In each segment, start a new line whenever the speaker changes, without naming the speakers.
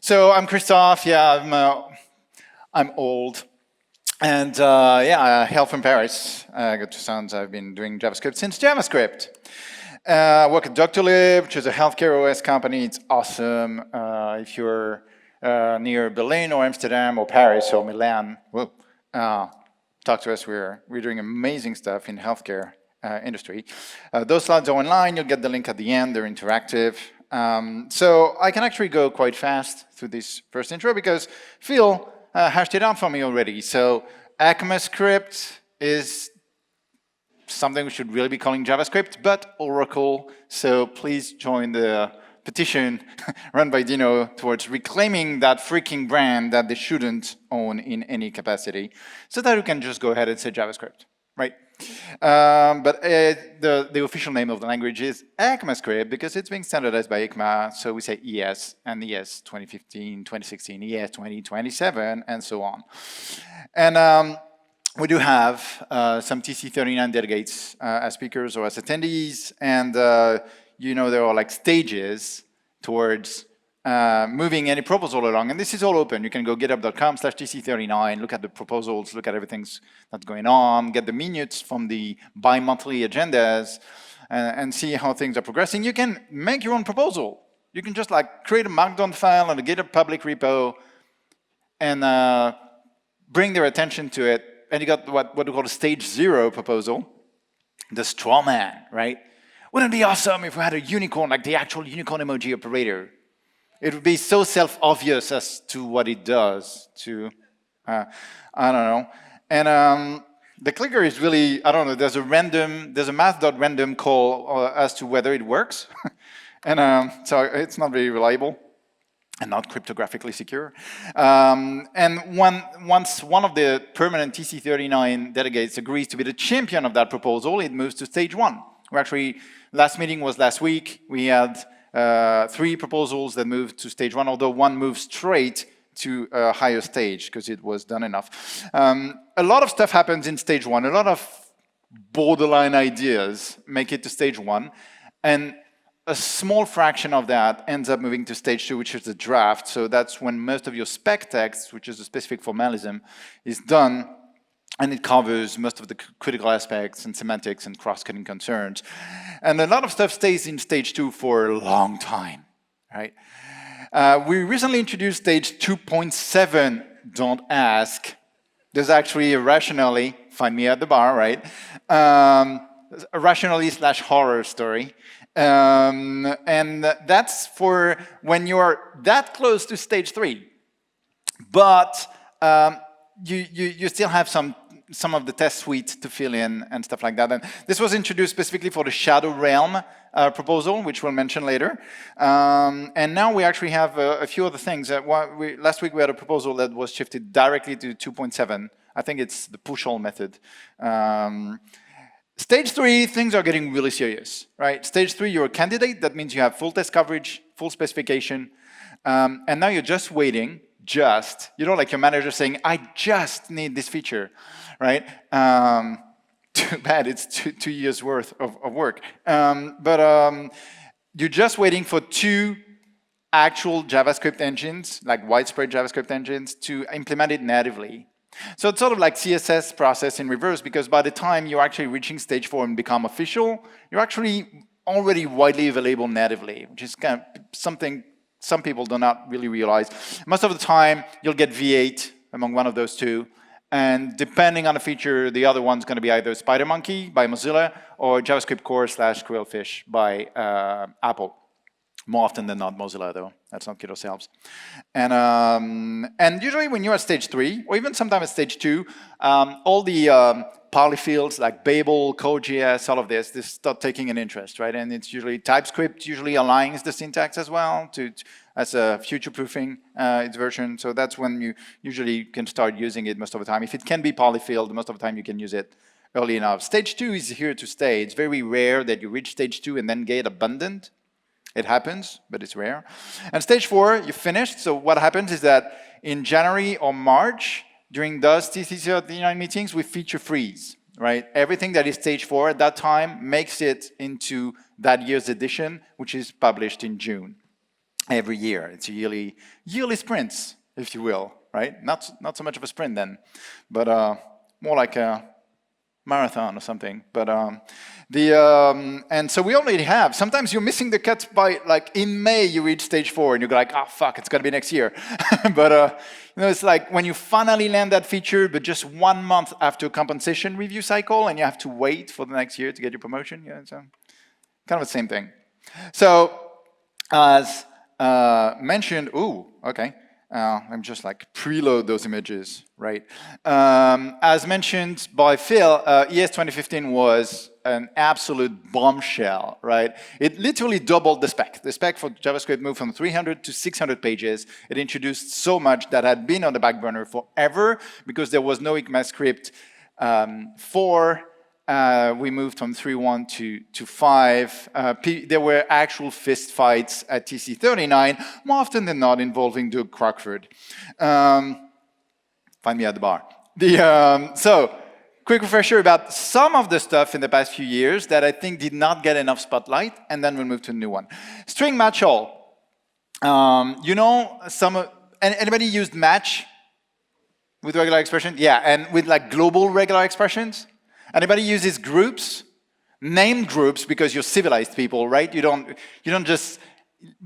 So I'm Christophe. Yeah, I'm old, and yeah, I hail from Paris. I got 2 sons. I've been doing JavaScript since JavaScript. I work at Doctolib, which is a healthcare OS company. It's awesome. If you're near Berlin or Amsterdam or Paris or Milan, well, talk to us. We're doing amazing stuff in healthcare industry. Those slides are online. You'll get the link at the end. They're interactive. So I can actually go quite fast through this first intro because Phil hashed it out for me already. So ECMAScript is something we should really be calling JavaScript, but Oracle. So please join the petition run by Dino towards reclaiming that freaking brand that they shouldn't own in any capacity, so that we can just go ahead and say JavaScript, right? But the official name of the language is ECMAScript because it's being standardized by ECMA, so we say ES, and ES 2015, 2016, ES 2027, and so on. And we do have some TC39 delegates as speakers or as attendees, and you know there are like stages towards moving any proposal along, and this is all open. You can go github.com/tc39, look at the proposals, look at everything that's going on, get the minutes from the bi-monthly agendas, and see how things are progressing. You can make your own proposal. You can just like create a Markdown file on a GitHub public repo and bring their attention to it. And you got what we call a stage 0 proposal, the straw man, right? Wouldn't it be awesome if we had a unicorn, like the actual unicorn emoji operator? It would be so self-obvious as to what it does to, I don't know. And the clicker is really, I don't know, there's a math.random call as to whether it works. And so it's not very reliable and not cryptographically secure. And once one of the permanent TC39 delegates agrees to be the champion of that proposal, it moves to stage 1. We actually, last meeting was last week. We had 3 proposals that moved to stage 1, although one moved straight to a higher stage because it was done enough. A lot of stuff happens in stage 1. A lot of borderline ideas make it to stage 1. And a small fraction of that ends up moving to stage 2, which is the draft. So that's when most of your spec text, which is a specific formalism, is done. And it covers most of the critical aspects and semantics and cross-cutting concerns. And a lot of stuff stays in stage 2 for a long time, right? We recently introduced stage 2.7, don't ask. There's actually a rationally, find me at the bar, right? A rationally/horror story. And that's for when you're that close to stage 3. But you still have some of the test suite to fill in and stuff like that. And this was introduced specifically for the Shadow Realm proposal, which we'll mention later. And now we actually have a few other things. Last week we had a proposal that was shifted directly to 2.7. I think it's the push-all method. Stage 3, things are getting really serious, right? Stage 3, you're a candidate. That means you have full test coverage, full specification. And now you're just waiting. You know, like your manager saying, I just need this feature, right? Too bad, it's 2 years worth of work. But you're just waiting for 2 actual JavaScript engines, like widespread JavaScript engines, to implement it natively. So it's sort of like CSS process in reverse, because by the time you're actually reaching stage 4 and become official, you're actually already widely available natively, which is kind of something some people do not really realize. Most of the time, you'll get V8 among one of those 2. And depending on the feature, the other one's going to be either SpiderMonkey by Mozilla or JavaScript Core/Quillfish by Apple. More often than not Mozilla, though. Let's not kid ourselves. And usually when you're at stage 3, or even sometimes at stage 2, all the polyfills like Babel, Code.js, all of this start taking an interest, right? And it's usually TypeScript usually aligns the syntax as well as a future-proofing its version. So that's when you usually can start using it most of the time. If it can be polyfilled, most of the time you can use it early enough. Stage 2 is here to stay. It's very rare that you reach stage 2 and then get abundant. It happens, but it's rare. And stage 4, you finished. So what happens is that in January or March, during those TC39 meetings, we feature freeze, right? Everything that is stage 4 at that time makes it into that year's edition, which is published in June. every year. It's a yearly sprints, if you will, right? Not so much of a sprint then, but more like a marathon or something. But and so we already have. Sometimes you're missing the cut by like in May you reach stage 4 and you go like, oh fuck, it's gonna be next year. But you know, it's like when you finally land that feature, but just 1 month after a compensation review cycle, and you have to wait for the next year to get your promotion. Yeah, so kind of the same thing. So as mentioned, okay. I'm just like preload those images, right? As mentioned by Phil, ES2015 was an absolute bombshell, right? It literally doubled the spec. The spec for JavaScript moved from 300 to 600 pages. It introduced so much that had been on the back burner forever because there was no ECMAScript 4. We moved from 3.1 to 5. There were actual fist fights at TC39, more often than not involving Doug Crockford. Find me at the bar. So, quick refresher about some of the stuff in the past few years that I think did not get enough spotlight, and then we'll move to a new one. String match all. You know, anybody used match with regular expressions? Yeah, and with like global regular expressions? Anybody uses groups? Named groups because you're civilized people, right? You don't just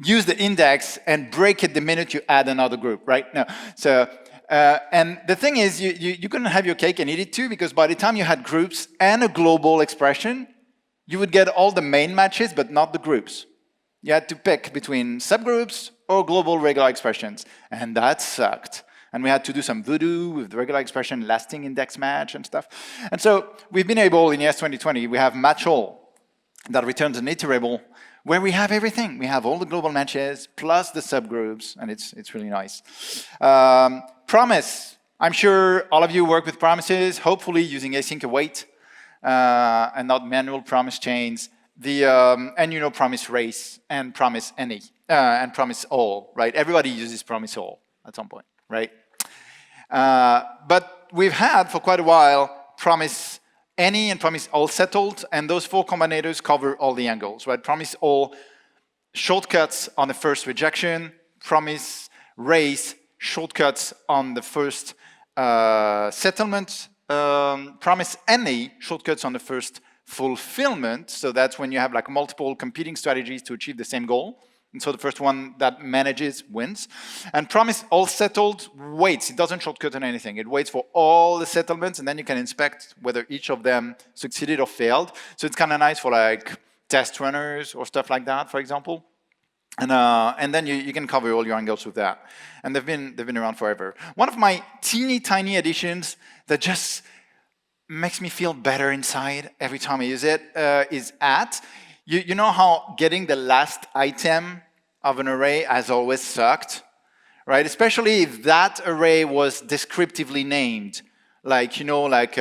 use the index and break it the minute you add another group, right? No. So and the thing is, you couldn't have your cake and eat it too, because by the time you had groups and a global expression, you would get all the main matches, but not the groups. You had to pick between subgroups or global regular expressions, and that sucked. And we had to do some voodoo with the regular expression lasting index match and stuff. And so we've been able, in ES2020, we have match all that returns an iterable where we have everything. We have all the global matches plus the subgroups, and it's really nice. Promise. I'm sure all of you work with promises, hopefully using async await and not manual promise chains. And you know promise race and promise any and promise all, right? Everybody uses promise all at some point, right? But we've had for quite a while promise any and promise all settled, and those 4 combinators cover all the angles, right? Promise all shortcuts on the first rejection, promise race shortcuts on the first settlement, promise any shortcuts on the first fulfillment. So that's when you have like multiple competing strategies to achieve the same goal. And so the first one that manages wins. And promise all settled waits. It doesn't shortcut on anything. It waits for all the settlements, and then you can inspect whether each of them succeeded or failed. So it's kind of nice for like test runners or stuff like that, for example. And then you can cover all your angles with that. And they've been around forever. One of my teeny tiny additions that just makes me feel better inside every time I use it is at. You know how getting the last item of an array has always sucked, right? Especially if that array was descriptively named, like, you know, like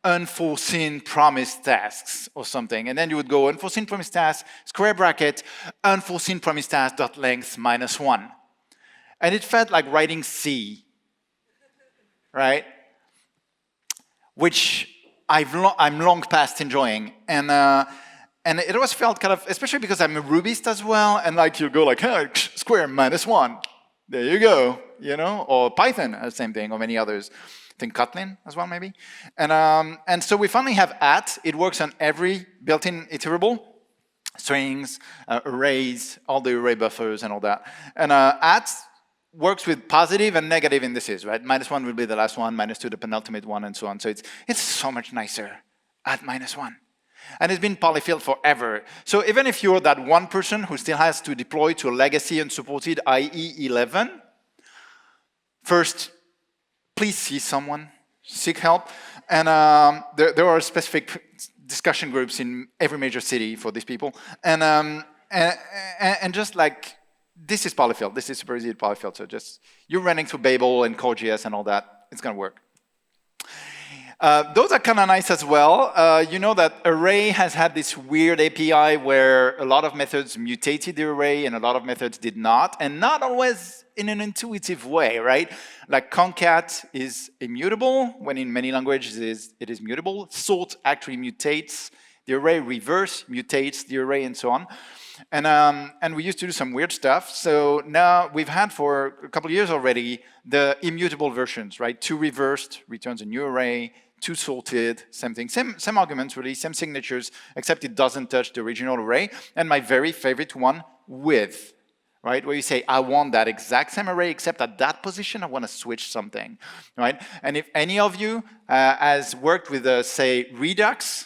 unforeseen promise tasks or something. And then you would go unforeseen promise task, square bracket, unforeseen promise task dot length -1. And it felt like writing C, right? Which I'm long past enjoying. And it always felt kind of, especially because I'm a Rubyist as well, and like you go like, hey, square -1. There you go, you know? Or Python, same thing, or many others. I think Kotlin as well, maybe. And so we finally have at. It works on every built-in iterable, strings, arrays, all the array buffers and all that. And at works with positive and negative indices, right? -1 will be the last one, -2 the penultimate one, and so on. So it's so much nicer at -1. And it's been polyfilled forever. So even if you're that one person who still has to deploy to a legacy unsupported IE 11, first, please see someone, seek help. And there are specific discussion groups in every major city for these people. And just like, this is polyfilled. This is super easy to polyfill. So just, you're running through Babel and Core.js and all that. It's going to work. Those are kind of nice as well. You know that array has had this weird API where a lot of methods mutated the array and a lot of methods did not, and not always in an intuitive way, right? Like concat is immutable, when in many languages it is mutable. Sort actually mutates the array, reverse mutates the array, and so on. And we used to do some weird stuff. So now we've had for a couple of years already the immutable versions, right? 2 reversed returns a new array, 2 sorted, same thing, same arguments really, same signatures, except it doesn't touch the original array. And my very favorite one, with, right? Where you say, I want that exact same array, except at that position, I want to switch something, right? And if any of you has worked with, say, Redux,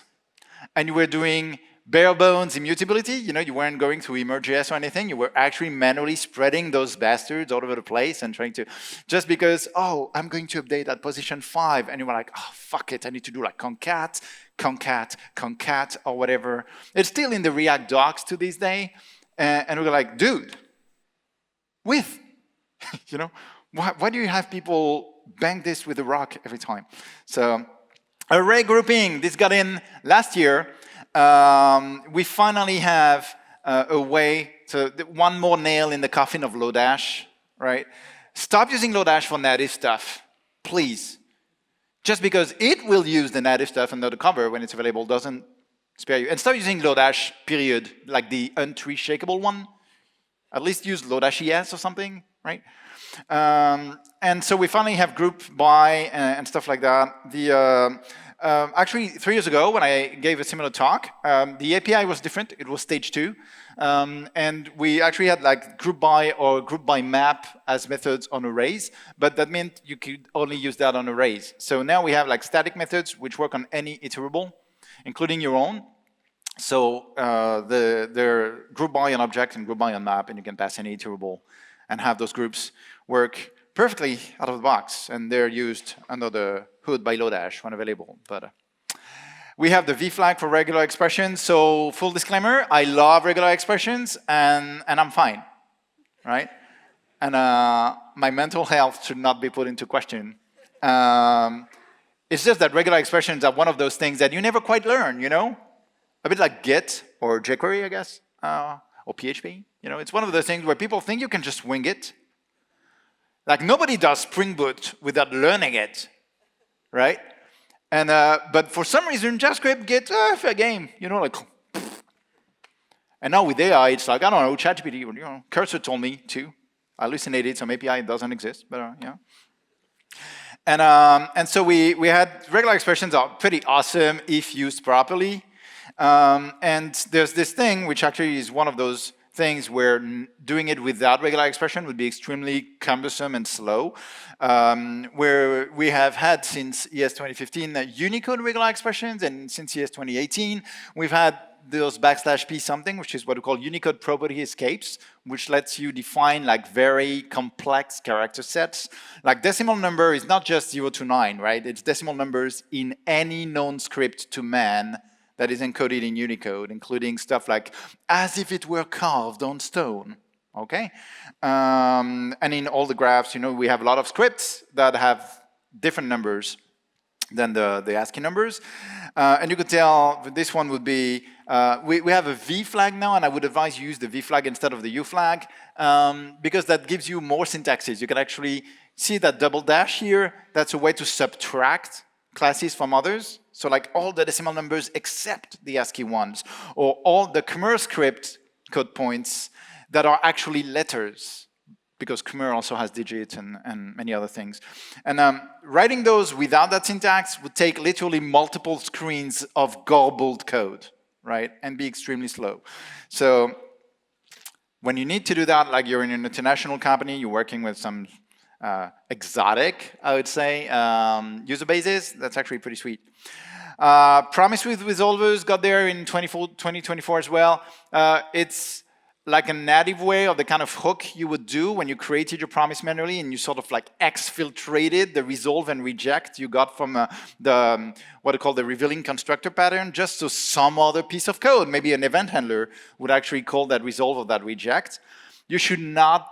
and you were doing bare bones immutability, you weren't going through emerge.js or anything, you were actually manually spreading those bastards all over the place and trying to, just because, oh, I'm going to update at position 5, and you were like, oh, fuck it, I need to do like concat, or whatever. It's still in the React docs to this day, and we were like, dude, with, why do you have people bang this with a rock every time? So, array grouping, this got in last year. We finally have a way to, one more nail in the coffin of Lodash, right? Stop using Lodash for native stuff, please. Just because it will use the native stuff under the cover when it's available doesn't spare you. And stop using Lodash, period, like the untree shakeable one. At least use Lodash ES or something, right? And so we finally have group by and stuff like that. Actually, 3 years ago, when I gave a similar talk, the API was different. It was stage 2. And we actually had like group by or group by map as methods on arrays, but that meant you could only use that on arrays. So now we have like static methods which work on any iterable, including your own. So they're group by an object and group by on map, and you can pass any iterable and have those groups work perfectly out of the box, and they're used under the hood by Lodash when available. But we have the V flag for regular expressions. So full disclaimer, I love regular expressions, and I'm fine, right? And my mental health should not be put into question. It's just that regular expressions are one of those things that you never quite learn, A bit like Git or jQuery, I guess, or PHP. It's one of those things where people think you can just wing it. Like nobody does Spring Boot without learning it, right? And but for some reason, JavaScript gets fair game, like. And now with AI, it's like, I don't know, ChatGPT, Cursor told me to. I hallucinated, some API doesn't exist, but yeah. And so we had regular expressions are pretty awesome if used properly. And there's this thing, which actually is one of those things where doing it without regular expression would be extremely cumbersome and slow, where we have had since ES2015 Unicode regular expressions, and since ES2018 we've had those \p something, which is what we call Unicode property escapes, which lets you define like very complex character sets. Like decimal number is not just 0 to 9, right? It's decimal numbers in any known script to man that is encoded in Unicode, including stuff like as if it were carved on stone, okay? And in all the graphs, we have a lot of scripts that have different numbers than the ASCII numbers. And you could tell this one would be, we have a V flag now, and I would advise you use the V flag instead of the U flag, because that gives you more syntaxes. You can actually see that double dash here. That's a way to subtract classes from others. So like all the decimal numbers except the ASCII ones, or all the Khmer script code points that are actually letters, because Khmer also has digits and many other things. And writing those without that syntax would take literally multiple screens of garbled code, right? And be extremely slow. So when you need to do that, like you're in an international company, you're working with some exotic, I would say, user bases, that's actually pretty sweet. Promise with resolvers got there in 2024 as well. It's like a native way of the kind of hook you would do when you created your promise manually and you sort of like exfiltrated the resolve and reject you got from what I call the revealing constructor pattern, just so some other piece of code, maybe an event handler, would actually call that resolve or that reject. You should not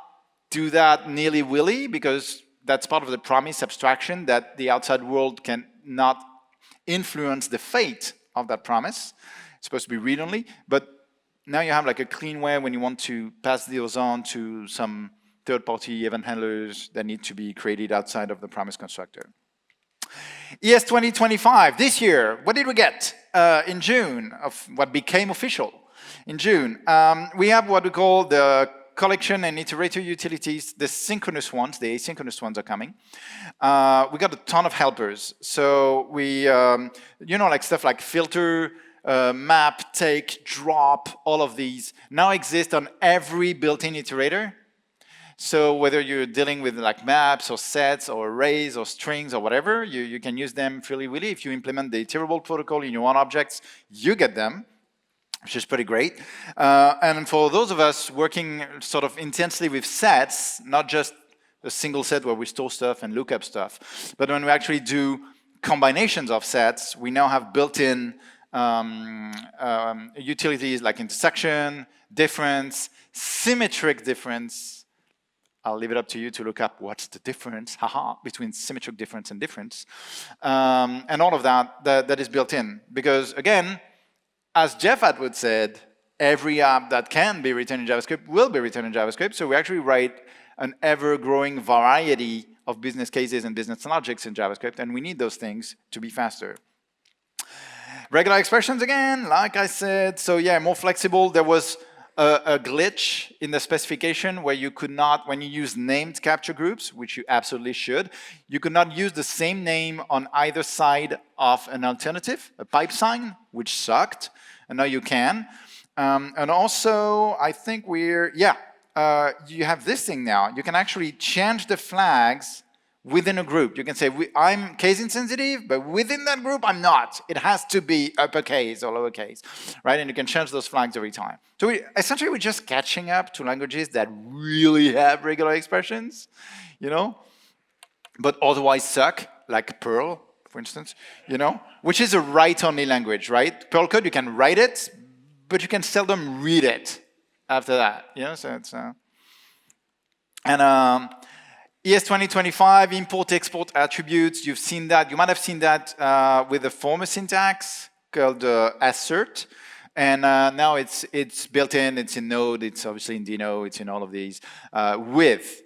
do that nilly-willy, because that's part of the promise abstraction that the outside world can not influence the fate of that promise. It's supposed to be read-only, but now you have like a clean way when you want to pass those on to some third-party event handlers that need to be created outside of the promise constructor. ES2025, this year, what did we get in June of what became official in June? We have what we call the collection and iterator utilities. The synchronous ones, the asynchronous ones are coming. We got a ton of helpers. So we, like stuff like filter, map, take, drop, all of these now exist on every built-in iterator. So whether you're dealing with like maps or sets or arrays or strings or whatever, you can use them freely willy. If you implement the iterable protocol in your own objects, you get them, which is pretty great. And for those of us working sort of intensely with sets, not just a single set where we store stuff and look up stuff, but when we actually do combinations of sets, we now have built-in utilities like intersection, difference, symmetric difference. I'll leave it up to you to look up what's the difference, between symmetric difference and difference. And all of that is built in. Because again, as Jeff Atwood said, every app that can be written in JavaScript will be written in JavaScript. So we actually write an ever-growing variety of business cases and business logics in JavaScript, and we need those things to be faster. Regular expressions again, like I said. So yeah, more flexible. There was a glitch in the specification where you could not, when you use named capture groups, which you absolutely should, you could not use the same name on either side of an alternative, a pipe sign, which sucked, and now you can. And also, I think you have this thing now. You can actually change the flags within a group. You can say, I'm case insensitive, but within that group, I'm not. It has to be uppercase or lowercase, right? And you can change those flags every time. So essentially, we're just catching up to languages that really have regular expressions, but otherwise suck, like Perl, for instance, which is a write-only language, right? Perl code, you can write it, but you can seldom read it after that, so it's... ES2025, import-export attributes, you've seen that. You might have seen that with the former syntax called assert. And now it's built in, it's in Node, it's obviously in Dino, it's in all of these, with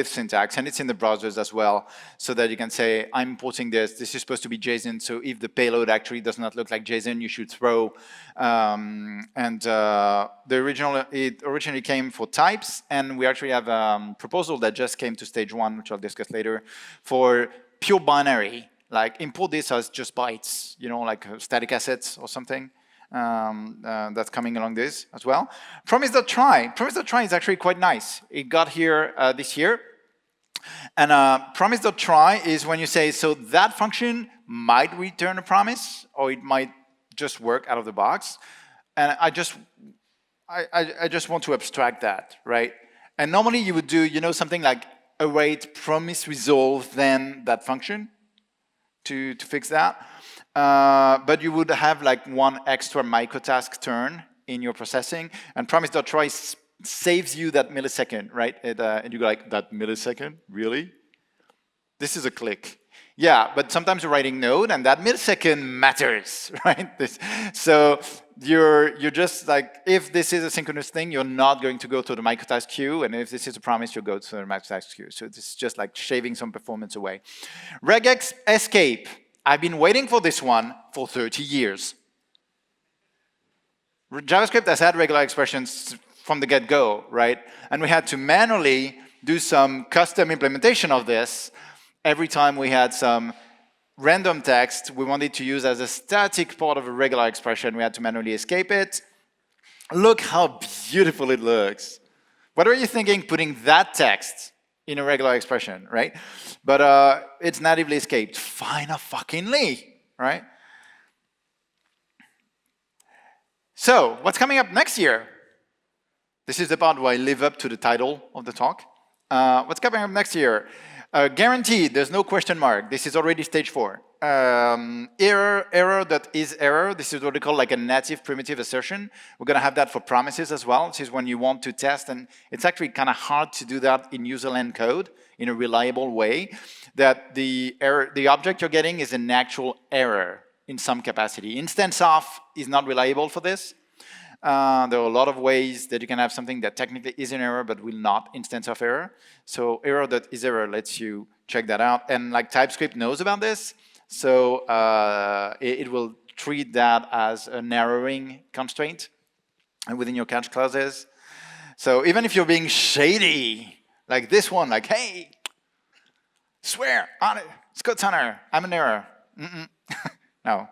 syntax, and it's in the browsers as well, so that you can say, I'm importing this is supposed to be JSON, so if the payload actually does not look like JSON, you should throw. It originally came for types, and we actually have a proposal that just came to stage 1, which I'll discuss later, for pure binary, like import this as just bytes, like static assets or something. That's coming along this as well. Promise.try. Promise.try is actually quite nice. It got here this year. And promise.try is when you say, so that function might return a promise, or it might just work out of the box. And I just want to abstract that, right? And normally you would do, something like await promise resolve, then that function to fix that. But you would have like one extra microtask turn in your processing, and promise.try saves you that millisecond, right? And you go like, that millisecond? Really? This is a click. Yeah, but sometimes you're writing Node, and that millisecond matters, right? So you're just like, if this is a synchronous thing, you're not going to go to the microtask queue, and if this is a promise, you'll go to the microtask queue. So it's just like shaving some performance away. Regex escape. I've been waiting for this one for 30 years. JavaScript has had regular expressions from the get-go, right? And we had to manually do some custom implementation of this every time we had some random text we wanted to use as a static part of a regular expression. We had to manually escape it. Look how beautiful it looks. What are you thinking putting that text in a regular expression, right? But it's natively escaped. Fine-a-fucking-ly, right? So, what's coming up next year? This is the part where I live up to the title of the talk. What's coming up next year? Guaranteed, there's no question mark. This is already stage 4. Error that is error. This is what we call like a native primitive assertion. We're going to have that for promises as well. This is when you want to test, and it's actually kind of hard to do that in userland code in a reliable way, that the object you're getting is an actual error in some capacity. Instance of is not reliable for this. There are a lot of ways that you can have something that technically is an error but will not instance of error. So error that is error lets you check that out. And like TypeScript knows about this. So it will treat that as a narrowing constraint within your catch clauses. So even if you're being shady, like this one, like, hey, swear on it, Scott Tanner, I'm an error. No.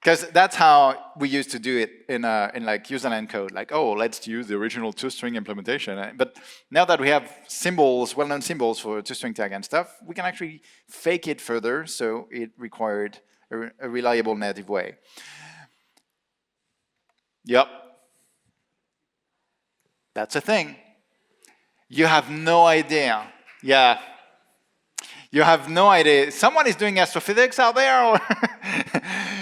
Because that's how we used to do it in like userland code. Like, oh, let's use the original two-string implementation. But now that we have symbols, well-known symbols for two-string tag and stuff, we can actually fake it further. So it required a reliable native way. Yep. That's a thing. You have no idea. Yeah. You have no idea. Someone is doing astrophysics out there, or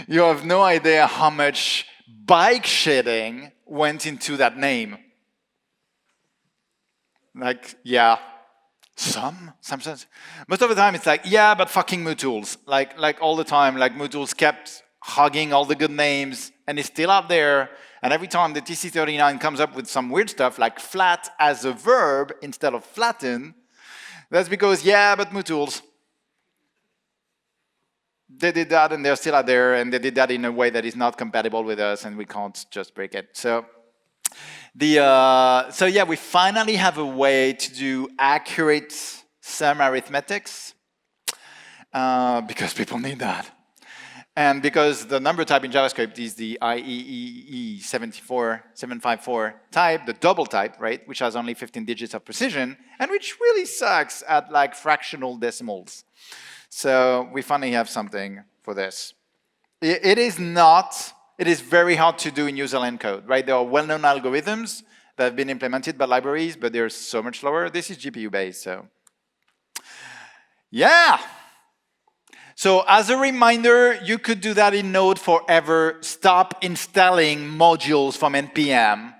you have no idea how much bike shitting went into that name. Like, yeah, sometimes. Most of the time, it's like, yeah, but fucking MooTools. Like all the time, like MooTools kept hugging all the good names, and it's still out there. And every time the TC39 comes up with some weird stuff, like flat as a verb instead of flatten, that's because, yeah, but MooTools. They did that, and they're still out there, and they did that in a way that is not compatible with us, and we can't just break it. So, yeah, we finally have a way to do accurate sum arithmetics because people need that. And because the number type in JavaScript is the IEEE754 type, the double type, right, which has only 15 digits of precision, and which really sucks at like fractional decimals. So we finally have something for this. It is very hard to do in userland code, right? There are well-known algorithms that have been implemented by libraries, but they're so much slower. This is GPU-based, so. Yeah. So as a reminder, you could do that in Node forever. Stop installing modules from NPM,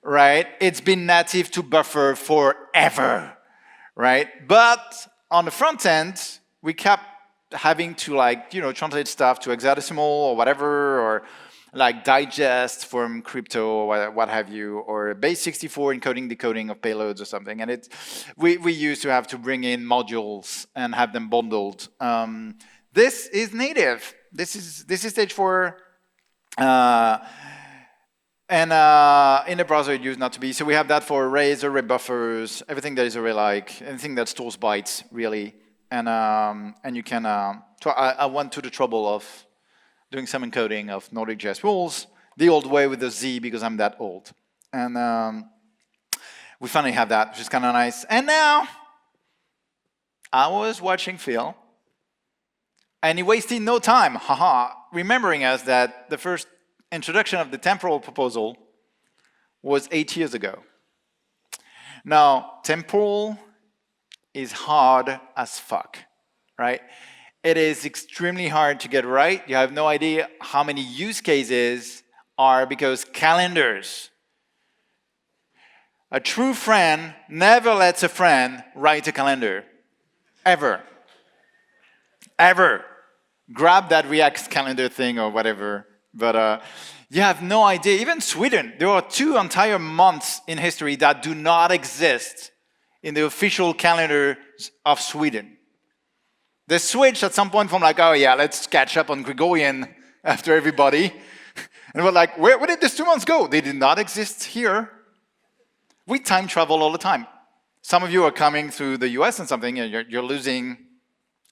right? It's been native to buffer forever, right? But on the front end, we kept having to like, translate stuff to hexadecimal or whatever, or like digest from crypto or what have you, or base 64 encoding decoding of payloads or something. And we used to have to bring in modules and have them bundled. This is native. This is stage 4. And in the browser it used not to be. So we have that for arrays, array buffers, everything that is array-like, anything that stores bytes, really. And you can, I went to the trouble of doing some encoding of Nordic.js rules, the old way with the Z because I'm that old. And we finally have that, which is kind of nice. And now, I was watching Phil, and he wasted no time, remembering us that the first introduction of the temporal proposal was 8 years ago. Now, temporal is hard as fuck, right? It is extremely hard to get right. You have no idea how many use cases are because calendars. A true friend never lets a friend write a calendar, ever. Ever. Grab that React calendar thing or whatever, but you have no idea. Even Sweden, there are 2 entire months in history that do not exist in the official calendar of Sweden. They switched at some point from like, oh yeah, let's catch up on Gregorian after everybody. And we're like, where did these 2 months go? They did not exist here. We time travel all the time. Some of you are coming through the US and something, and you're losing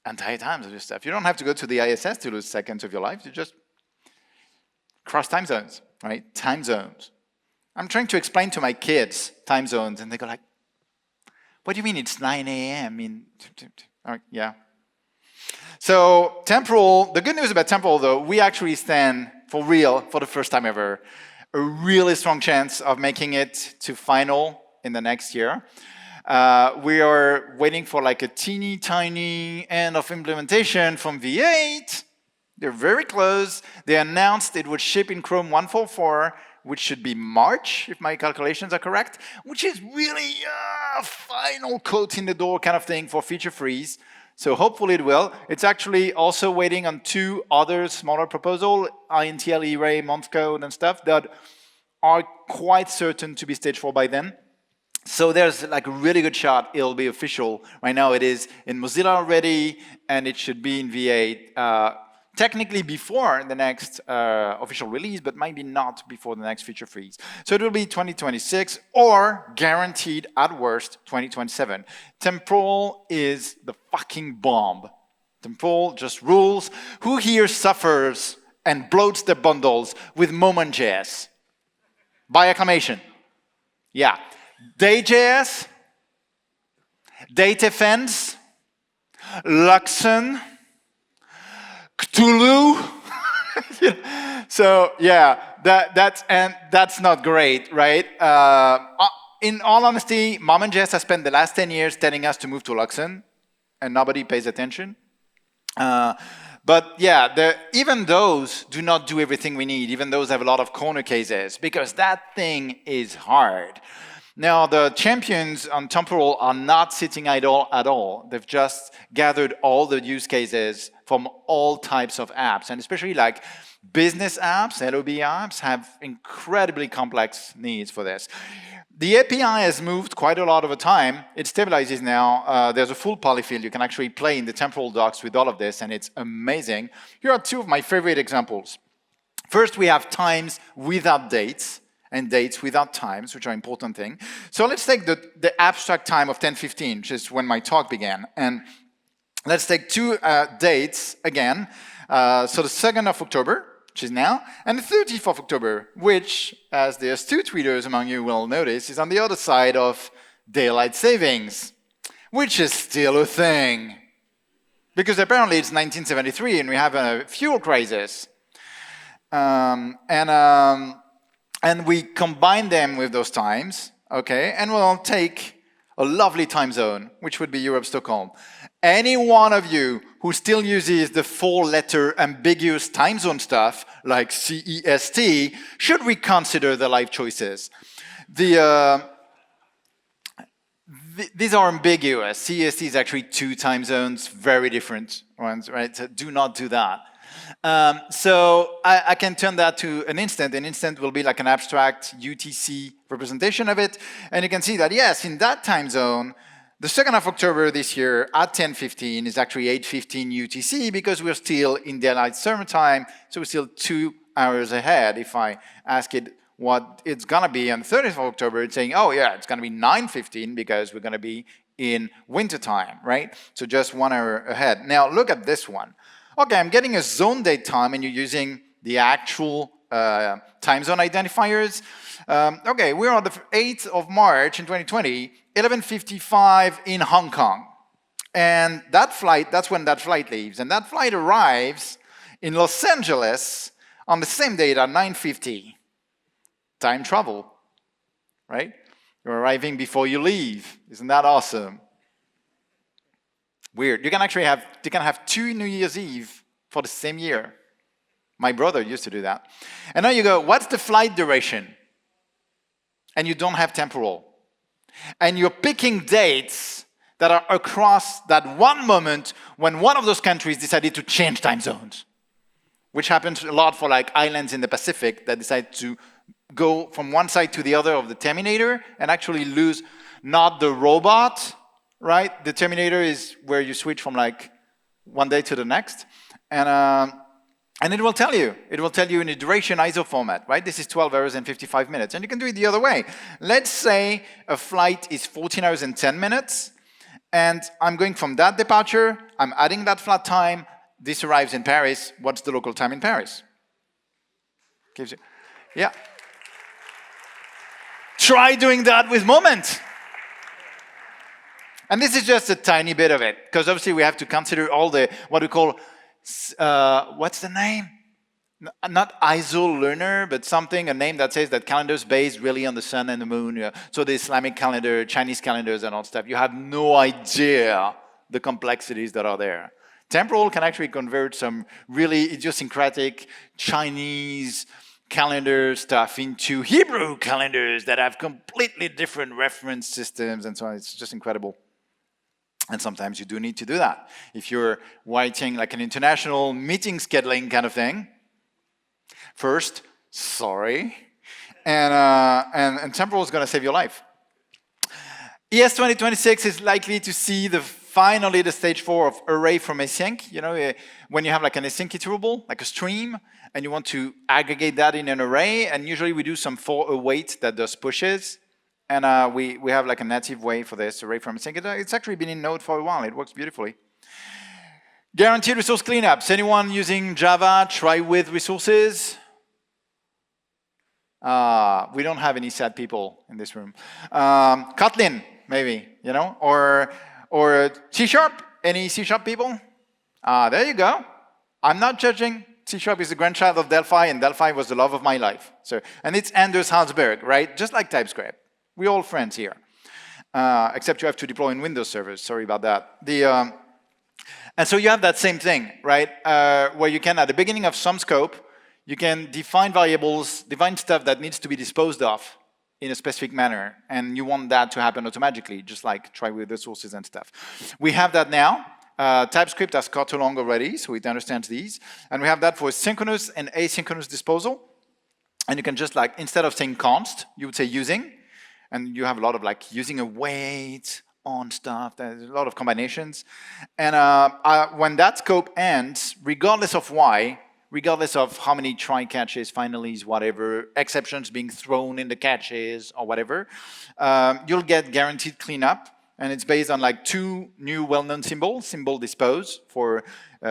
entire times of your stuff. You don't have to go to the ISS to lose seconds of your life. You just cross time zones, right? Time zones. I'm trying to explain to my kids time zones, and they go like, what do you mean it's 9 a.m.? Yeah. So temporal, the good news about temporal though, we actually stand for real, for the first time ever, a really strong chance of making it to final in the next year. We are waiting for like a teeny tiny end of implementation from V8. They're very close. They announced it would ship in Chrome 1.4.4, which should be March, if my calculations are correct, which is really a final coat in the door kind of thing for feature freeze. So hopefully it will. It's actually also waiting on 2 other smaller proposals, INTL, E-Ray, month code and stuff that are quite certain to be stage 4 by then. So there's like a really good shot it'll be official. Right now it is in Mozilla already, and it should be in V8 technically before the next official release, but maybe not before the next feature freeze. So it will be 2026 or guaranteed at worst 2027. Temporal is the fucking bomb. Temporal just rules. Who here suffers and bloats their bundles with Moment.js? By acclamation. Yeah. Day.js, Datafence, Luxon, Cthulhu. So yeah, that's not great, right? In all honesty, Moment.js has spent the last 10 years telling us to move to Luxon, and nobody pays attention. But yeah, even those do not do everything we need. Even those have a lot of corner cases, because that thing is hard. Now, the champions on Temporal are not sitting idle at all. They've just gathered all the use cases from all types of apps, and especially like business apps, LOB apps, have incredibly complex needs for this. The API has moved quite a lot over time. It stabilizes now. There's a full polyfill. You can actually play in the Temporal docs with all of this, and it's amazing. Here are two of my favorite examples. First, we have times without dates, and dates without times, which are an important thing. So let's take the abstract time of 10:15, which is when my talk began. And let's take two dates again. So the 2nd of October, which is now, and the 30th of October, which, as the astute readers among you will notice, is on the other side of daylight savings, which is still a thing. Because apparently it's 1973 and we have a fuel crisis. And we combine them with those times, okay, and we'll take a lovely time zone, which would be Europe, Stockholm. Any one of you who still uses the 4-letter ambiguous time zone stuff, like CEST, should reconsider their life choices. These are ambiguous. CEST is actually 2 time zones, very different ones, right? So do not do that. So I can turn that to an instant. An instant will be like an abstract UTC representation of it. And you can see that, yes, in that time zone, the 2nd of October this year at 10:15 is actually 8:15 UTC, because we're still in daylight summertime, so we're still 2 hours ahead. If I ask it what it's going to be on the 30th of October, it's saying, oh yeah, it's going to be 9:15 because we're going to be in wintertime, right? So just 1 hour ahead. Now look at this one. Okay, I'm getting a zone date time and you're using the actual time zone identifiers. Okay, we're on the 8th of March in 2020, 11:55 in Hong Kong. And that flight, that's when that flight leaves. And that flight arrives in Los Angeles on the same date at 9:50. Time travel, right? You're arriving before you leave. Isn't that awesome? Weird. You can actually have 2 New Year's Eve for the same year. My brother used to do that. And now you go, what's the flight duration? And you don't have temporal. And you're picking dates that are across that one moment when one of those countries decided to change time zones, which happens a lot for like islands in the Pacific that decide to go from one side to the other of the terminator and actually lose not the robot, right? The terminator is where you switch from like one day to the next. And it will tell you. It will tell you in a duration ISO format, right? This is 12 hours and 55 minutes. And you can do it the other way. Let's say a flight is 14 hours and 10 minutes. And I'm going from that departure. I'm adding that flight time. This arrives in Paris. What's the local time in Paris? Gives you, yeah. Try doing that with Moment. And this is just a tiny bit of it, because obviously we have to consider all the, what we call, what's the name? Not ISO learner, but something, a name that says that calendars based really on the sun and the moon. So the Islamic calendar, Chinese calendars and all stuff. You have no idea the complexities that are there. Temporal can actually convert some really idiosyncratic Chinese calendar stuff into Hebrew calendars that have completely different reference systems and so on. It's just incredible. And sometimes you do need to do that. If you're writing like an international meeting scheduling kind of thing, sorry. And Temporal is going to save your life. ES2026 is likely to see finally the stage 4 of array from async. You know, when you have like an async iterable, like a stream, and you want to aggregate that in an array, and usually we do some for await that does pushes. And we have like a native way for this array from async. It's actually been in Node for a while. It works beautifully. Guaranteed resource cleanups. Anyone using Java, try with resources? We don't have any sad people in this room. Kotlin, maybe, you know, or C#. Any C# people? There you go. I'm not judging. C# is the grandchild of Delphi, and Delphi was the love of my life. So, and it's Anders Hallsberg, right? Just like TypeScript. We're all friends here, except you have to deploy in Windows servers. Sorry about that. And so you have that same thing, right? Where you can, at the beginning of some scope, you can define variables, define stuff that needs to be disposed of in a specific manner, and you want that to happen automatically, just like try with resources and stuff. We have that now. TypeScript has caught along already, so it understands these. And we have that for synchronous and asynchronous disposal. And you can just like, instead of saying const, you would say using. And you have a lot of like using await on stuff. There's a lot of combinations. And when that scope ends, regardless of why, regardless of how many try catches, finalies, whatever, exceptions being thrown in the catches or whatever, you'll get guaranteed cleanup. And it's based on like 2 new well-known symbols, symbol dispose for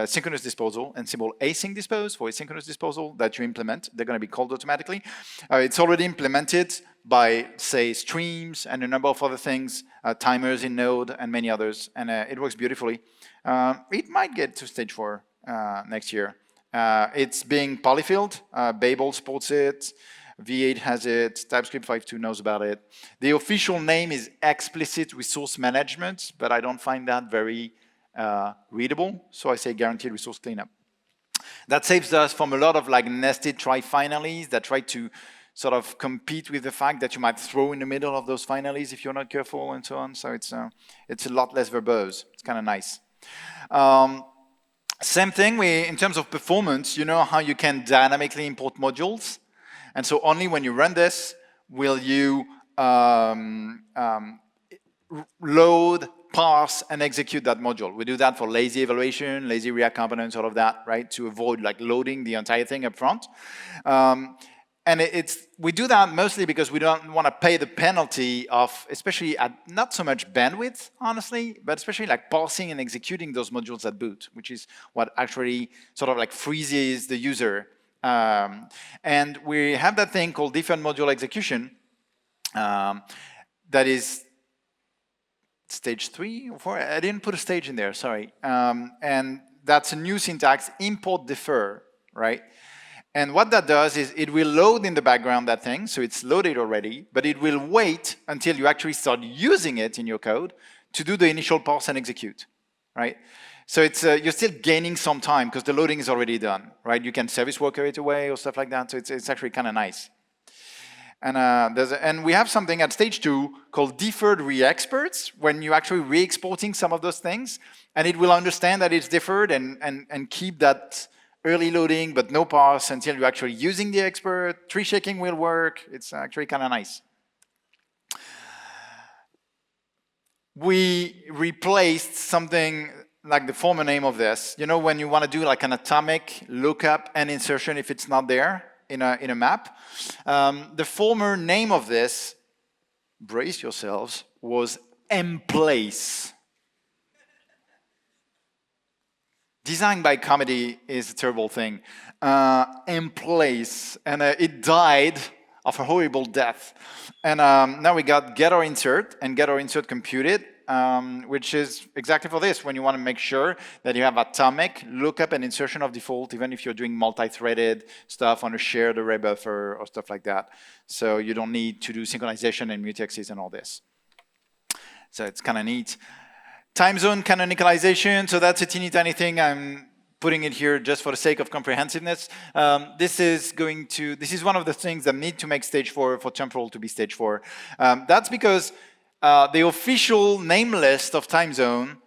synchronous disposal and symbol async dispose for asynchronous disposal that you implement. They're going to be called automatically. It's already implemented by, say, streams and a number of other things, timers in Node and many others, and it works beautifully. It might get to stage 4 next year. It's being polyfilled. Babel supports it. V8 has it. TypeScript 5.2 knows about it. The official name is explicit resource management, but I don't find that very readable, so I say guaranteed resource cleanup. That saves us from a lot of like nested try finalies that try to sort of compete with the fact that you might throw in the middle of those finalies if you're not careful and so on. So it's a lot less verbose. It's kind of nice. Same thing, in terms of performance, you know how you can dynamically import modules. And so only when you run this will you load, parse, and execute that module. We do that for lazy evaluation, lazy React components, all of that, right? To avoid like loading the entire thing up front. And we do that mostly because we don't want to pay the penalty of, especially at not so much bandwidth, honestly, but especially like parsing and executing those modules at boot, which is what actually sort of like freezes the user. And we have that thing called deferred module execution that is stage 3 or 4. I didn't put a stage in there, sorry. And that's a new syntax, import defer, right? And what that does is it will load in the background that thing, so it's loaded already, but it will wait until you actually start using it in your code to do the initial parse and execute, right? So it's you're still gaining some time because the loading is already done, right? You can service worker it away or stuff like that, so it's actually kind of nice. And and we have something at stage 2 called deferred re-exports, when you're actually re-exporting some of those things, and it will understand that it's deferred and keep that early loading, but no parse until you're actually using the export. Tree shaking will work. It's actually kind of nice. We replaced something like the former name of this. You know, when you want to do like an atomic lookup and insertion if it's not there in a map. The former name of this, brace yourselves, was emplace. Design by comedy is a terrible thing. Emplace, and it died of a horrible death. And now we got getter insert and getter insert computed, which is exactly for this, when you want to make sure that you have atomic lookup and insertion of default, even if you're doing multi-threaded stuff on a shared array buffer or stuff like that. So you don't need to do synchronization and mutexes and all this. So it's kind of neat. Time zone canonicalization, so that's a teeny tiny thing. I'm putting it here just for the sake of comprehensiveness. This is one of the things that need to make stage 4 for Temporal to be stage 4. That's because the official name list of time zone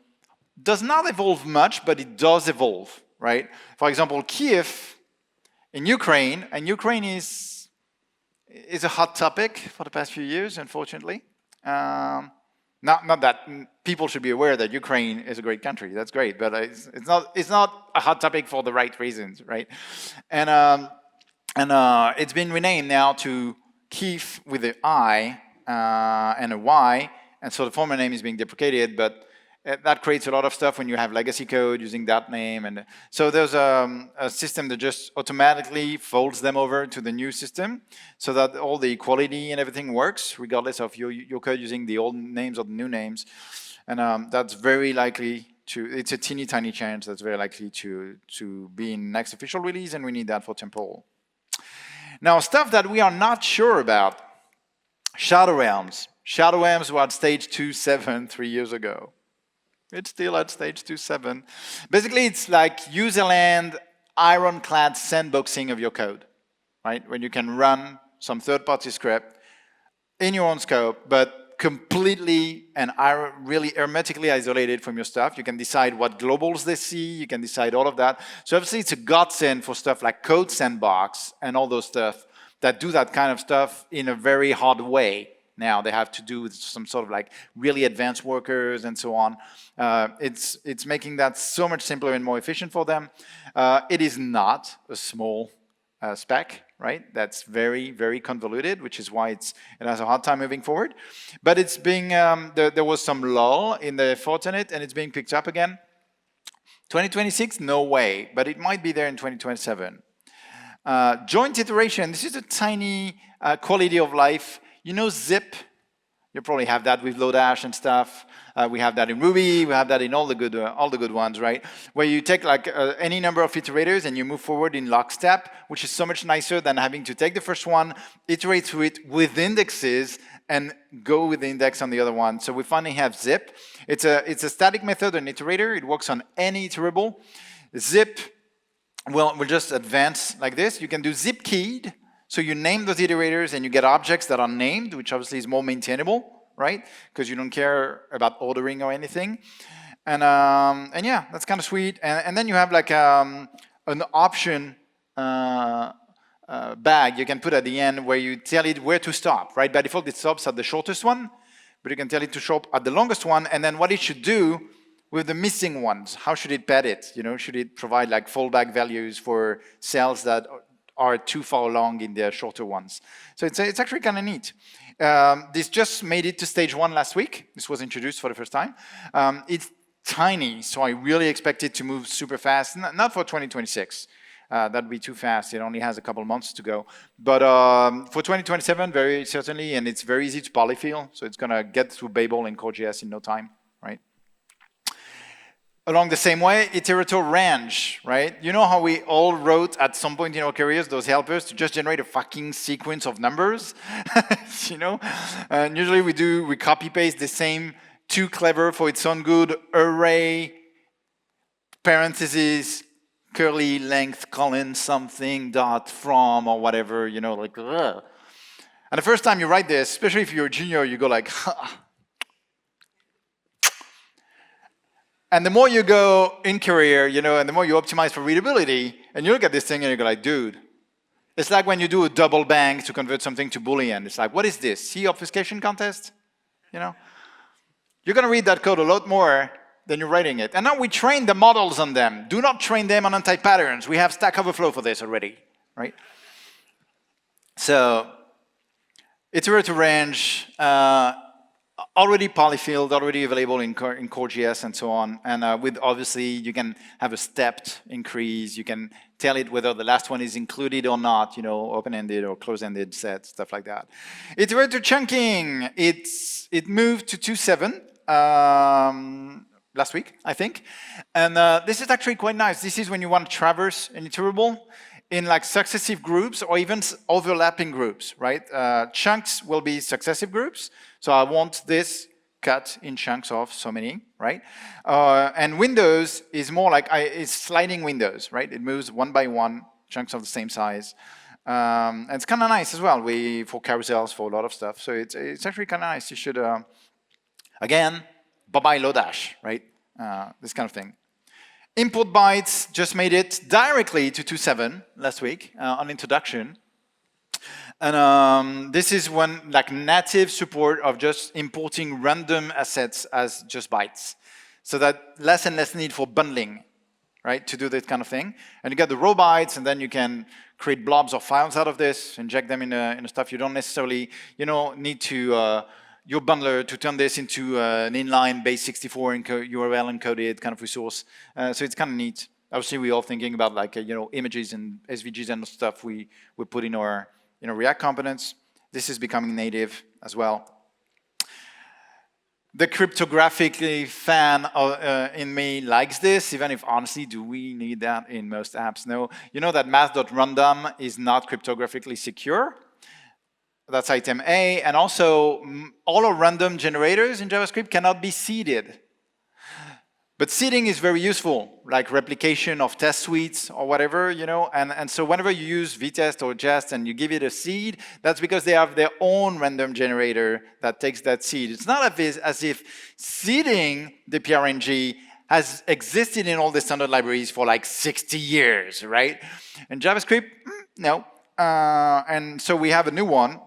does not evolve much, but it does evolve, right? For example, Kiev in Ukraine, and Ukraine is a hot topic for the past few years, unfortunately. Not that people should be aware that Ukraine is a great country. That's great, but it's not a hot topic for the right reasons, right? And it's been renamed now to Kiev with an I and a Y, and so the former name is being deprecated, but that creates a lot of stuff when you have legacy code using that name. And so there's a system that just automatically folds them over to the new system so that all the equality and everything works, regardless of your code using the old names or the new names. And that's very likely to, it's a teeny tiny change that's very likely to be in next official release, and we need that for Temporal. Now, stuff that we are not sure about, Shadow Realms. Shadow Realms were at stage 2.7 3 years ago. It's still at stage 2.7. Basically, it's like userland, ironclad sandboxing of your code, right? When you can run some third-party script in your own scope, but completely and really hermetically isolated from your stuff. You can decide what globals they see. You can decide all of that. So obviously, it's a godsend for stuff like Code Sandbox and all those stuff that do that kind of stuff in a very hard way. Now they have to do with some sort of like really advanced workers and so on. It's making that so much simpler and more efficient for them. It is not a small spec, right? That's very, very convoluted, which is why it has a hard time moving forward. But it's being, there was some lull in the effort in it, and it's being picked up again. 2026, no way, but it might be there in 2027. Joint iteration, this is a tiny quality of life. You know zip? You probably have that with Lodash and stuff. We have that in Ruby. We have that in all the good ones, right? Where you take like any number of iterators and you move forward in lockstep, which is so much nicer than having to take the first one, iterate through it with indexes, and go with the index on the other one. So we finally have zip. It's a static method, an iterator. It works on any iterable. Zip will just advance like this. You can do zip keyed. So you name those iterators and you get objects that are named, which obviously is more maintainable, right? Because you don't care about ordering or anything. And yeah, that's kind of sweet. And then you have like an option bag you can put at the end where you tell it where to stop, right? By default, it stops at the shortest one, but you can tell it to stop at the longest one, and then what it should do with the missing ones. How should it pad it? You know, should it provide like fallback values for cells that are too far along in the shorter ones? So it's actually kind of neat. This just made it to stage 1 last week. This was introduced for the first time. It's tiny, so I really expect it to move super fast. Not for 2026. That'd be too fast. It only has a couple months to go. But for 2027, very certainly, and it's very easy to polyfill, so it's going to get through Babel and Core.js in no time, right? Along the same way, iterator range, right? You know how we all wrote at some point in our careers those helpers to just generate a fucking sequence of numbers, you know? And usually we copy paste the same too clever for its own good array, parentheses, curly length colon something dot from or whatever, you know, like, ugh. And the first time you write this, especially if you're a junior, you go like, ha. And the more you go in career, you know, and the more you optimize for readability, and you look at this thing and you go like, dude, it's like when you do a double bang to convert something to Boolean. It's like, what is this? C obfuscation contest? You know? You're going to read that code a lot more than you're writing it. And now we train the models on them. Do not train them on anti-patterns. We have Stack Overflow for this already, right? So, iterator range, already polyfilled, already available in Core.js and so on. And with obviously, you can have a stepped increase. You can tell it whether the last one is included or not, you know, open-ended or close-ended set, stuff like that. Iterator chunking, it moved to 2.7 last week, I think. And this is actually quite nice. This is when you want to traverse an iterable in like successive groups or even overlapping groups, right? Chunks will be successive groups. So I want this cut in chunks of so many, right? And windows is more like, it's sliding windows, right? It moves one by one, chunks of the same size. And it's kind of nice as well for carousels, for a lot of stuff. So it's actually kind of nice. You should, again, bye-bye Lodash, right? This kind of thing. Import bytes just made it directly to 2.7 last week on introduction. And this is one like native support of just importing random assets as just bytes. So that less and less need for bundling, right, to do this kind of thing. And you get the raw bytes, and then you can create blobs or files out of this, inject them in a stuff. You don't necessarily, need to your bundler to turn this into an inline base64 URL encoded kind of resource. So it's kind of neat. Obviously, we're all thinking about like images and SVGs and stuff we put in our React components. This is becoming native as well. The cryptographically fan in me likes this, even if honestly, do we need that in most apps? No. You know that math.random is not cryptographically secure. That's item A. And also, all our random generators in JavaScript cannot be seeded. But seeding is very useful, like replication of test suites or whatever, and so whenever you use vtest or jest and you give it a seed, that's because they have their own random generator that takes that seed. It's not as if seeding the PRNG has existed in all the standard libraries for like 60 years, right? In JavaScript, no. And so we have a new one,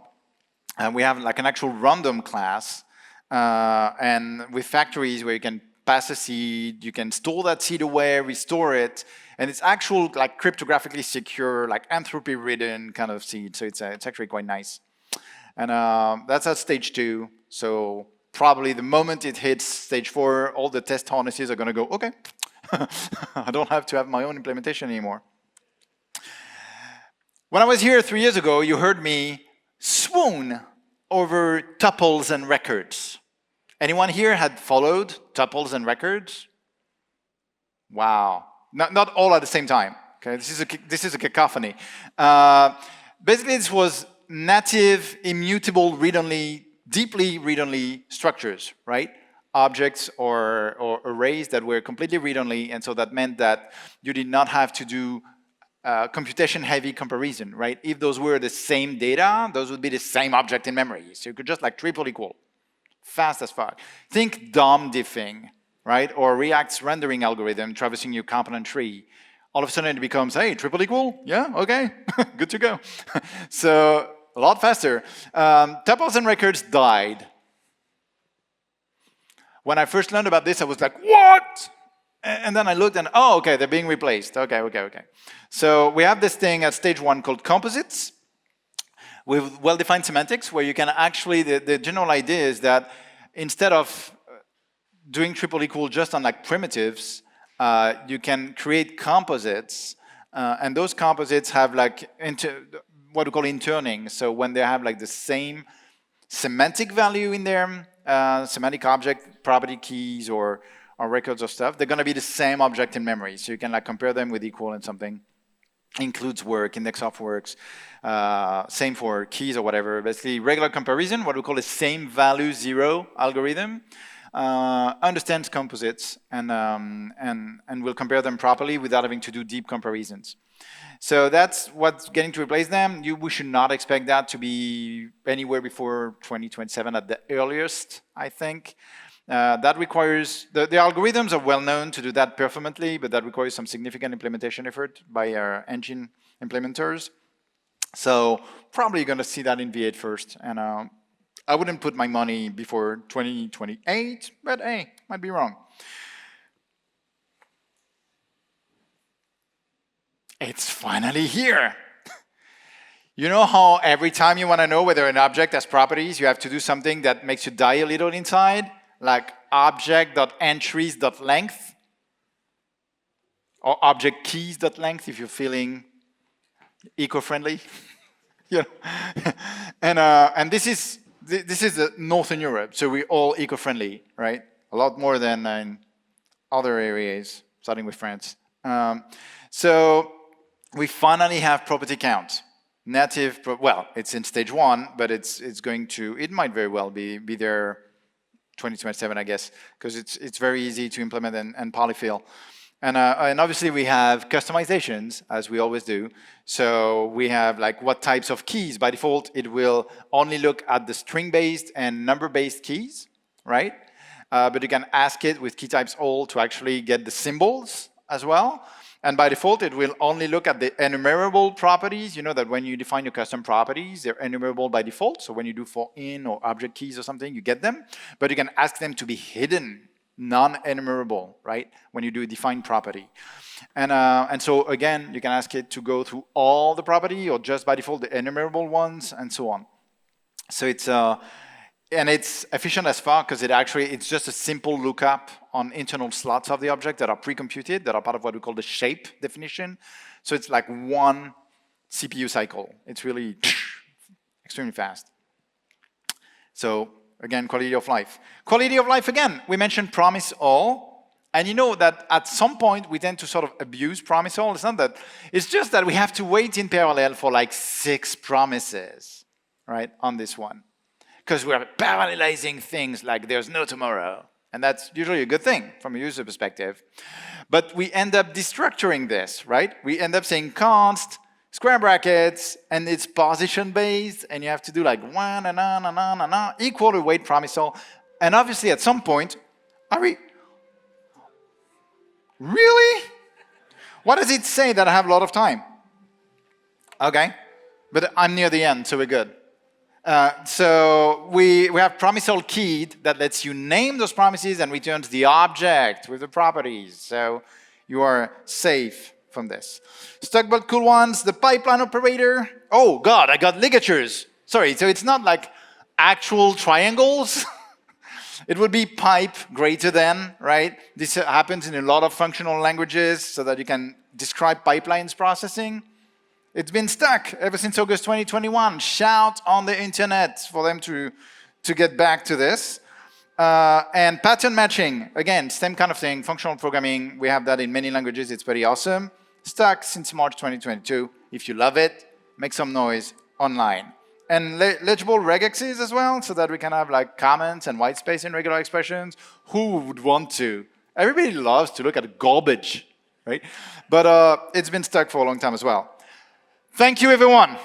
and we have like an actual random class, and with factories where you can pass a seed, you can store that seed away, restore it, and it's actual like cryptographically secure, like entropy ridden kind of seed. So it's actually quite nice. And that's at stage 2. So probably the moment it hits stage 4, all the test harnesses are going to go, okay, I don't have to have my own implementation anymore. When I was here 3 years ago, you heard me swoon over tuples and records. Anyone here had followed tuples and records? Wow. Not all at the same time. Okay, this is a cacophony. Basically, this was native, immutable, read-only, deeply read-only structures, right? Objects or arrays that were completely read-only, and so that meant that you did not have to do computation-heavy comparison, right? If those were the same data, those would be the same object in memory. So you could just like triple equal. Fast as fuck. Think DOM diffing, right? Or React's rendering algorithm traversing your component tree. All of a sudden it becomes, hey, triple equal? Yeah, okay, good to go. So a lot faster. Tuples and records died. When I first learned about this, I was like, what? And then I looked and, oh, okay, they're being replaced. Okay. So we have this thing at stage 1 called composites, with well-defined semantics, where you can actually, the general idea is that instead of doing triple equal just on like primitives, you can create composites, and those composites have like what we call interning. So when they have like the same semantic value in there, semantic object, property keys, or records or stuff, they're going to be the same object in memory. So you can like compare them with equal and something. Includes work, index of works, same for keys or whatever. Basically, regular comparison, what we call a same value 0 algorithm, understands composites and will compare them properly without having to do deep comparisons. So that's what's getting to replace them. We should not expect that to be anywhere before 2027 at the earliest, I think. That requires, the algorithms are well known to do that performantly, but that requires some significant implementation effort by our engine implementers. So probably you're going to see that in V8 first. And I wouldn't put my money before 2028, but hey, might be wrong. It's finally here. You know how every time you want to know whether an object has properties, you have to do something that makes you die a little inside? Like object.entries.length or object keys.length if you're feeling eco-friendly. And this is Northern Europe, so we're all eco-friendly, right? A lot more than in other areas, starting with France. So we finally have property count. Native, well, it's in stage 1, but it might very well be there 2027, I guess, because it's very easy to implement and polyfill. And obviously we have customizations, as we always do. So we have like what types of keys. By default, it will only look at the string-based and number-based keys, right? But you can ask it with key types all to actually get the symbols as well. And by default, it will only look at the enumerable properties. You know that when you define your custom properties, they're enumerable by default. So when you do for in or object keys or something, you get them. But you can ask them to be hidden, non-enumerable, right? When you do a defined property. And so again, you can ask it to go through all the property or just by default the enumerable ones and so on. So it's efficient as far because it's just a simple lookup on internal slots of the object that are pre-computed, that are part of what we call the shape definition. So it's like one CPU cycle. It's really extremely fast. So again, quality of life. Quality of life, again, we mentioned promise all. And you know that at some point we tend to sort of abuse promise all. It's not that. It's just that we have to wait in parallel for like 6 promises, right, on this one. Because we're parallelizing things like there's no tomorrow. And that's usually a good thing from a user perspective. But we end up destructuring this, right? We end up saying const, square brackets, and it's position-based, and you have to do like one, equal to wait promise all. And obviously at some point, are we... Really? What does it say that I have a lot of time? Okay, but I'm near the end, so we're good. So we have promise all keyed that lets you name those promises and returns the object with the properties. So you are safe from this. Stuck but cool ones, the pipeline operator. Oh God, I got ligatures. Sorry, so it's not like actual triangles. It would be pipe greater than, right? This happens in a lot of functional languages so that you can describe pipelines processing. It's been stuck ever since August 2021. Shout on the internet for them to get back to this. And pattern matching, again, same kind of thing, functional programming. We have that in many languages. It's pretty awesome. Stuck since March 2022. If you love it, make some noise online. And legible regexes as well, so that we can have like comments and white space in regular expressions. Who would want to? Everybody loves to look at garbage, right? But it's been stuck for a long time as well. Thank you, everyone.